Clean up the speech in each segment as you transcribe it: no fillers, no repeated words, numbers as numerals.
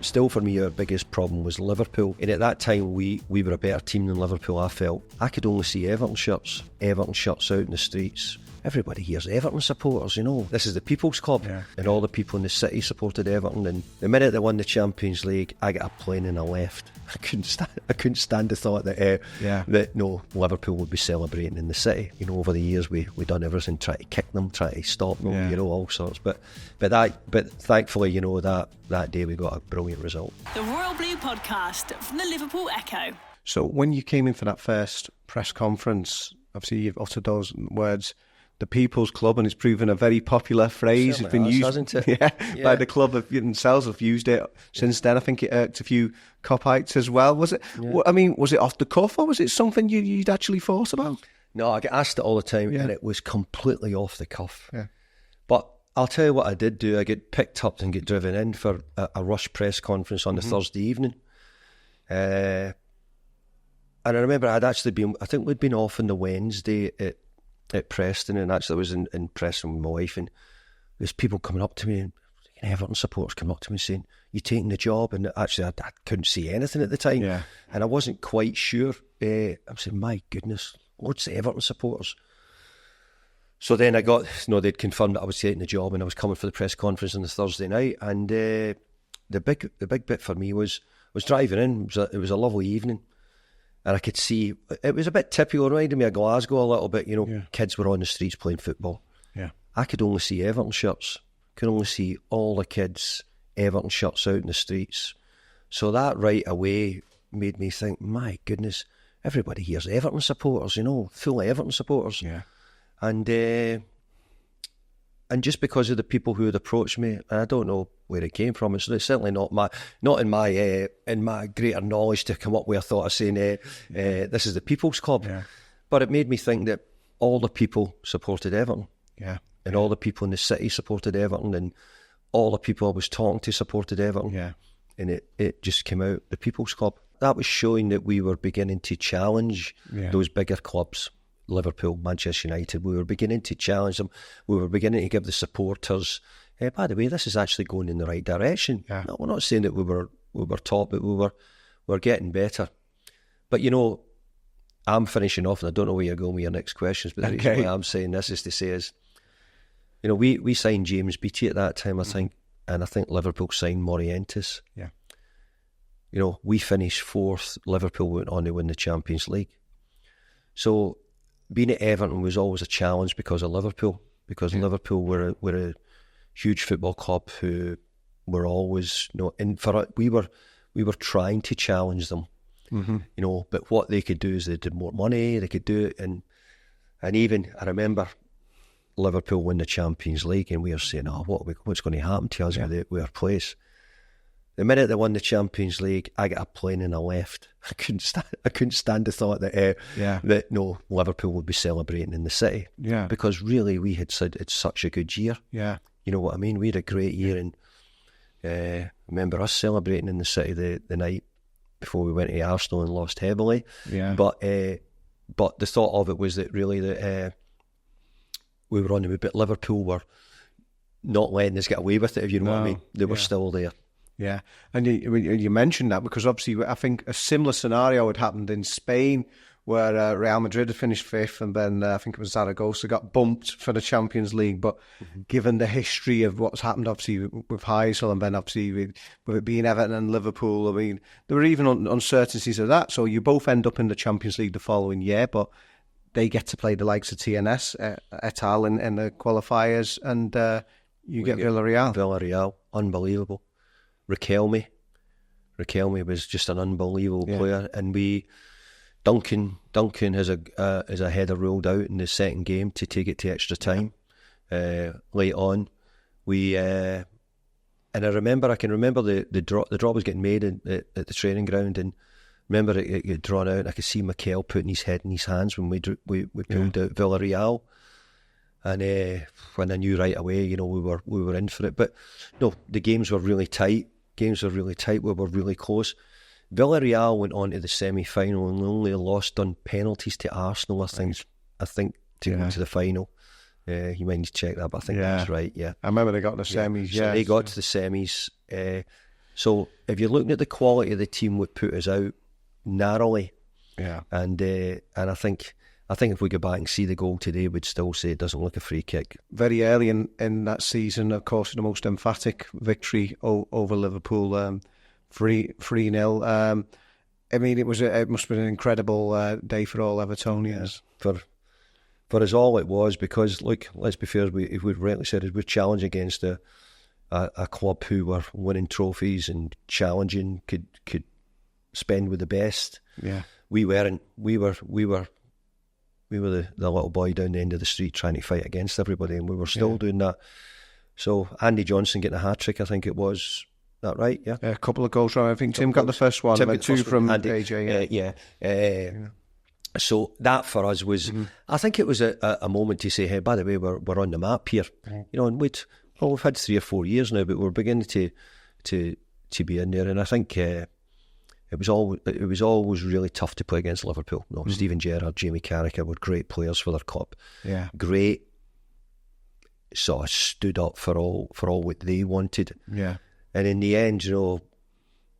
still for me, our biggest problem was Liverpool. And at that time, we were a better team than Liverpool, I felt. I could only see Everton shirts out in the streets. Everybody here's Everton supporters, you know. This is the People's Club, and all the people in the city supported Everton. And the minute they won the Champions League, I got a plane and I left. I couldn't stand the thought that no, Liverpool would be celebrating in the city. You know, over the years we done everything, try to kick them, try to stop them, you know, all sorts. But thankfully, you know, that day we got a brilliant result. The Royal Blue Podcast from the Liverpool Echo. So when you came in for that first press conference, obviously you've uttered those words, the People's Club, and it's proven a very popular phrase. It's been used, hasn't it? By the club themselves. Have used it since then. I think it irked a few Copites as well. Was it? Yeah. I mean, was it off the cuff, or was it something you'd actually thought about? No, I get asked it all the time, and it was completely off the cuff. Yeah. But I'll tell you what I did do. I get picked up and get driven in for a rush press conference on the Thursday evening. And I remember I think we'd been off on the Wednesday at Preston, and actually I was in Preston with my wife, and there's people coming up to me, and Everton supporters coming up to me saying, "You taking the job?" And actually I couldn't see anything at the time, and I wasn't quite sure. I'm saying, my goodness, loads of Everton supporters. So then they'd confirmed that I was taking the job, and I was coming for the press conference on the Thursday night, and the big bit for me was driving in. It was a lovely evening. And I could see, it was a bit typical, reminded me of Glasgow a little bit, you know, kids were on the streets playing football. Yeah. I could only see Everton shirts, could only see all the kids, Everton shirts out in the streets. So that right away made me think, my goodness, everybody here's Everton supporters, you know, full Everton supporters. Yeah. And just because of the people who had approached me, and I don't know where it came from, it's certainly not in my greater knowledge to come up with a thought of saying this is the People's Club. Yeah. But it made me think that all the people supported Everton. Yeah. And all the people in the city supported Everton, and all the people I was talking to supported Everton. Yeah. And it just came out, the People's Club. That was showing that we were beginning to challenge those bigger clubs. Liverpool, Manchester United, we were beginning to challenge them. We were beginning to give the supporters, by the way, this is actually going in the right direction. Yeah. No, we're not saying that we were top, but we were getting better. But you know, I'm finishing off, and I don't know where you're going with your next questions, but the reason why I'm saying this is to say is, you know, we signed James Beattie at that time, I think, and I think Liverpool signed Morientes. Yeah. You know, we finished fourth. Liverpool went on to win the Champions League. So being at Everton was always a challenge because of Liverpool, Liverpool were a huge football club who were always, you know, we were trying to challenge them, you know, but what they could do is they did more money, they could do it, and even I remember Liverpool win the Champions League, and we were saying, what's going to happen to us with our place? The minute they won the Champions League, I got a plane and I left. I couldn't stand the thought that no, Liverpool would be celebrating in the city. Yeah. Because really, we had said it's such a good year. Yeah. You know what I mean? We had a great year, and remember us celebrating in the city the night before we went to Arsenal and lost heavily. Yeah. But the thought of it was that really that we were on the way, but Liverpool were not letting us get away with it. If you know what I mean, they were still there. Yeah, and you mentioned that because obviously I think a similar scenario had happened in Spain where Real Madrid had finished fifth, and then I think it was Zaragoza got bumped for the Champions League. But given the history of what's happened, obviously with Heysel, and then obviously with it being Everton and Liverpool, I mean, there were even uncertainties of that. So you both end up in the Champions League the following year, but they get to play the likes of TNS, et al. in the qualifiers, and you get Villarreal. Villarreal, unbelievable. Riquelme was just an unbelievable player, and Duncan has a header ruled out in the second game to take it to extra time. Late on, and I can remember the draw was getting made at the training ground, and remember it get drawn out. I could see Mikel putting his head in his hands when we pulled out Villarreal. And when I knew right away, you know, we were in for it. But no, the games were really tight. We were really close. Villarreal went on to the semi-final and only lost on penalties to Arsenal, I think to go to the final. You might need to check that, but I think that's right, yeah. I remember they got to the semis, So they got to the semis. So if you're looking at the quality of the team, would put us out narrowly. Yeah. And I think if we go back and see the goal today, we'd still say it doesn't look a free kick. Very early in that season, of course, the most emphatic victory over Liverpool, 3-0. I mean, it must have been an incredible day for all Evertonians. For us all, it was, because, look, let's be fair, we've rightly said, we're challenging against a club who were winning trophies and challenging, could spend with the best. Yeah, we weren't. We were the little boy down the end of the street trying to fight against everybody, and we were still doing that. So Andy Johnson getting a hat-trick, I think it was. That right? Yeah. A couple of goals from, I think Tim got the first one, and two from Andy, AJ. So that for us was, I think it was a moment to say, hey, by the way, we're on the map here. You know, and we've had 3 or 4 years now, but we're beginning to be in there. And I think it was always really tough to play against Liverpool. No, Steven Gerrard, Jamie Carragher were great players for their club. Yeah, great. Sort of stood up for all what they wanted. Yeah. And in the end, you know,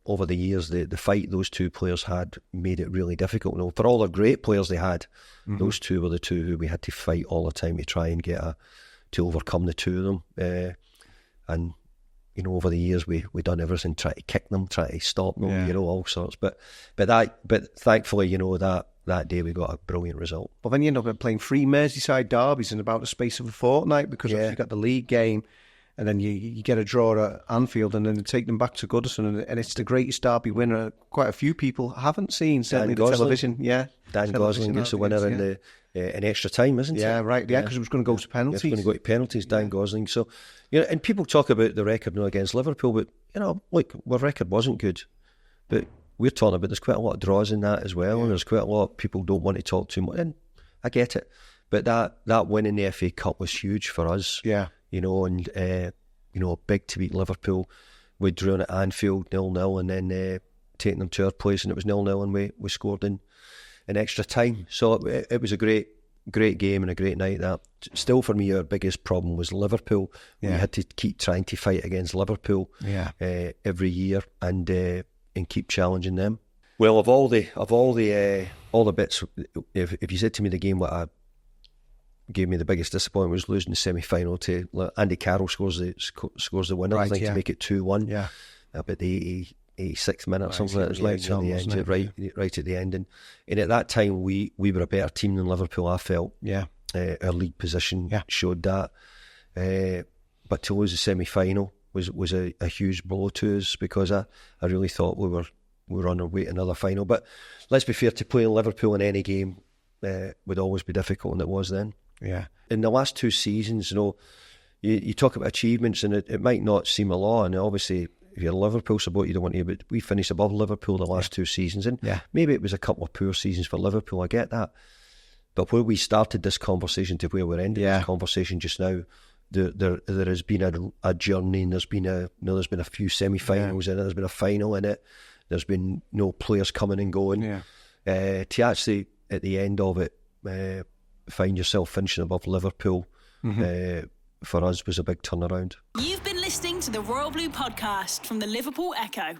over the years, the fight those two players had made it really difficult. You know, for all the great players they had, those two were the two who we had to fight all the time to try and to overcome the two of them. And you know, over the years, we done everything, try to kick them, try to stop them, you know, all sorts. But thankfully, you know, that day we got a brilliant result. Well, then you end up playing 3 Merseyside derbies in about the space of a fortnight, because you got the league game. And then you get a draw at Anfield, and then you take them back to Goodison, and it's the greatest derby winner quite a few people haven't seen, certainly the television. Yeah, Dan Gosling gets the winner in extra time, isn't it? Yeah, right. Yeah, because it was going to go to penalties. It's going to go to penalties, Dan Gosling. So, you know, and people talk about the record now against Liverpool, but, you know, look, our record wasn't good. But we're talking about there's quite a lot of draws in that as well, and there's quite a lot of people don't want to talk too much, and I get it. But that win in the FA Cup was huge for us. Yeah. You know, and you know, big to beat Liverpool. We drew at Anfield 0-0, and then taking them to our place, and it was 0-0, and we scored in extra time. So it was a great game and a great night. That still for me, our biggest problem was Liverpool. We had to keep trying to fight against Liverpool every year and keep challenging them. Well, of all the bits, if you said to me the game what gave me the biggest disappointment was losing the semi-final to Andy Carroll scores the winner, I think, to make it 2-1. Yeah, about the 86th minute or something like that. It was right at the end, and at that time we were a better team than Liverpool, I felt. Yeah, our league position showed that, but to lose the semi-final was a huge blow to us, because I really thought we were on our way to another final. But let's be fair, to play Liverpool in any game would always be difficult, and it was then. Yeah. In the last 2 seasons, you know, you talk about achievements, and it might not seem a lot, and obviously if you're a Liverpool supporter, you don't want to, but we finished above Liverpool the last 2 seasons, and maybe it was a couple of poor seasons for Liverpool, I get that. But where we started this conversation to where we're ending this conversation just now, there has been a journey, and there's been a few semi-finals in it, there's been a final in it, there's been players coming and going. To actually, at the end of it, find yourself finishing above Liverpool, for us was a big turnaround. You've been listening to the Royal Blue podcast from the Liverpool Echo.